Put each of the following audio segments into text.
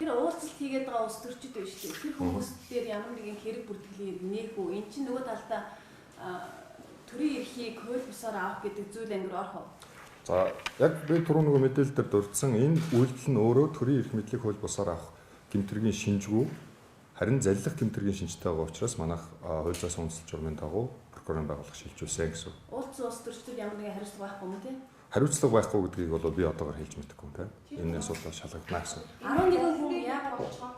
Тэр уулзалт хийгээд байгаа улс төрчид байна шүү дээ. Тэр хүмүүс дээр ямар нэгэн хэрэг бүртгэлийг нээх үү? Энд чинь нөгөө талдаа төрийн эрхийг хууль бусаар авах гэдэг зүйл ангир орох. За яг би түрүү нөгөө мэдээлэл дээр дурдсан энэ үйлдэл нь өөрөө төрийн эрх мэдлийг хууль бусаар авах гэмтэргийн шинжгүй харин заллах гэмтэргийн шинжтэй байгаа учраас манайх хууль зүйн үндэслэл журмын дагуу прокурорын байгууллага шилжүүлсэн гэсэн. Уулзсан улс төрчид ямар нэгэн хариуцлага байхгүй юм тий? Хариуцлага байхгүй гэдгийг бол би одоогоор хэлж мэдэхгүй юм тийм. Энэ асуудал шалгагдана гэсэн. 11 хүн яагаад болчихоо?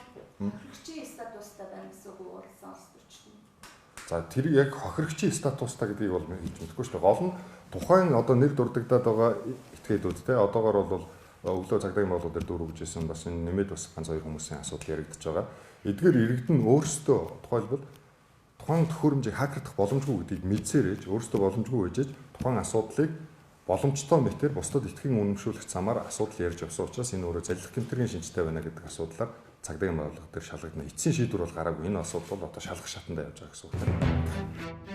Хохирогчийн статустай байна гэсэн үг уулзсан улс төрчид. За тэр яг хохирогчийн статустай гэдгийг бол хэлж мэдэхгүй шүү дээ. Гол нь тухайн одоо нэр дурддагдаад байгаа этгээдүүд те одоогоор бол өглөө цагдаагийн боолууд дээр дөрөв гэжсэн бас энэ нэмээд бас ганц хоёр хүмүүсийн асуудал яригдчихэж байгаа. Эдгээр иргэдэн өөрсдөө тухайлбал тухайн төхөөрөмжийг хакердах боломжгүй гэдгийг мэдсээр ээж өөрсдөө боломжгүй байжээж тухайн асуудлыг боломжтой мэтэр бусдад итгэн үнэмшүүлэх замаар асуудал ярьж явсан учраас энэ өөрөө заллах гэмтэргийн шинжтэй байна гэдэг асуудлаар цагдаагийн байгууллага дээр шалгагдана. Эцсийн шийдвэр бол гараагүй. Энэ асуудал бол одоо шалгах шатанд явж байгаа гэсэн үг.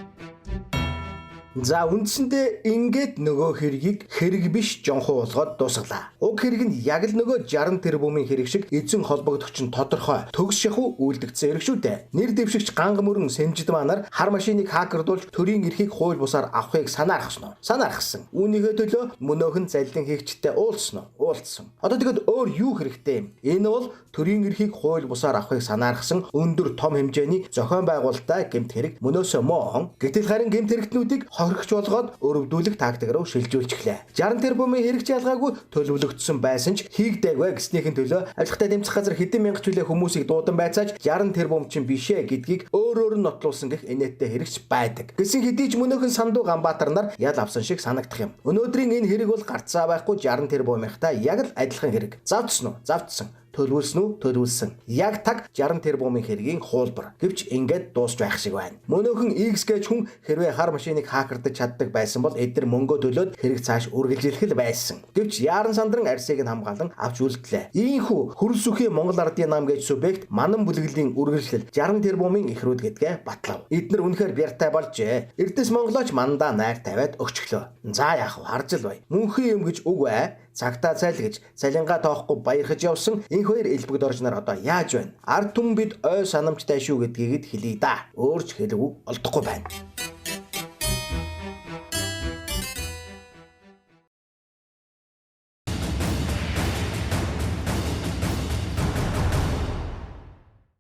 За үндсэндээ ингээд нөгөө хэргийг хэрэг биш жонхоо болгоод дуусгалаа. Уг хэрэг нь яг л нөгөө 60 тэрбумын хэрэг шиг эзэн холбогдогч нь тодорхой төгс шахуу үйлдэгдсэн хэрэг шүү дээ. Нэр дэвшигч ганга мөрөн сэмжид манаар хар машиныг хакердуулж төрийн эрхийг хууль бусаар авахыг санаархсан уу? Санаархсан. Үүнийхээ төлөө мөнөөхөн заллин хийгчтэй уулзсан уу? Уулзсан. Одоо тэгэд өөр юу хэрэгтэй юм? Энэ бол төрийн эрхийг хууль бусаар авахыг санаархсан өндөр том хэмжээний зохион байгуулалттай гэмт хэрэг мөнөөсөө моон. Гэтэл харин гэмт хэрэгтнүүдийг хохирогч болгоод өрөвдүүлэх тактик руу шилжүүлчихлээ. 60 тэрбумын хэрэгч ялгаагүй төлөвлөгдсөн байсан ч хийгдэгвэ гэснийхэн төлөө ажиллахтай тэмцэх газар хэдэн мянга хүлээ хүмүүсийг дуудан байцааж 60 тэрбум чинь бишээ гэдгийг өөр нь нотлуулсан гэх инээдтэй хэрэгч байдаг. Гэсэн хэдий ч мөнөөхөн Санду Ганбаатар нар ял авсан шиг санагдах юм. Өнөөдрийн энэ хэрэг бол гарцаа байхгүй 60 тэрбумынхтай яг л адилхан хэрэг. Завдсан уу? Завдсан. Төлөвлөсөн үү? Төлөвлөсөн. Яг таг 60 тэрбумын хэргийн хуулбар. Гэвч ингээд дуусч байх шиг байна. Мөнөөхөн X гэж хүн хэрвээ хар машиныг хакердаж чаддаг байсан бол эдгээр мөнгөө төлөөд хэрэг цааш үргэлжлэх л байсан. Гэвч Яаран Сандран арьсыг нь хамгаалан авч үлдлээ. Ийхүү хөрс үхий Монгол Ардын нам гэж субъект манан бүлэглэлийн үргэлжлэл 60 тэрбумын ихрүүд гэдгээ батлав. Эднэр үнэхээр бяртай болжээ. Эрдэс монголооч мандаа найр тавиад өгчлөө. За яах вэ? Харж л бай. Мөнхийн юм гэж үг бай. Цагтаа цайл гэж цалингаа тоохгүй баярхаж явсан энэ хоёр элбэгд орж нар одоо яаж байна? Ард түмэн бид ой санамжтай шүү гэдгийг хэлье да. Өөрч хэлэв олдохгүй байна.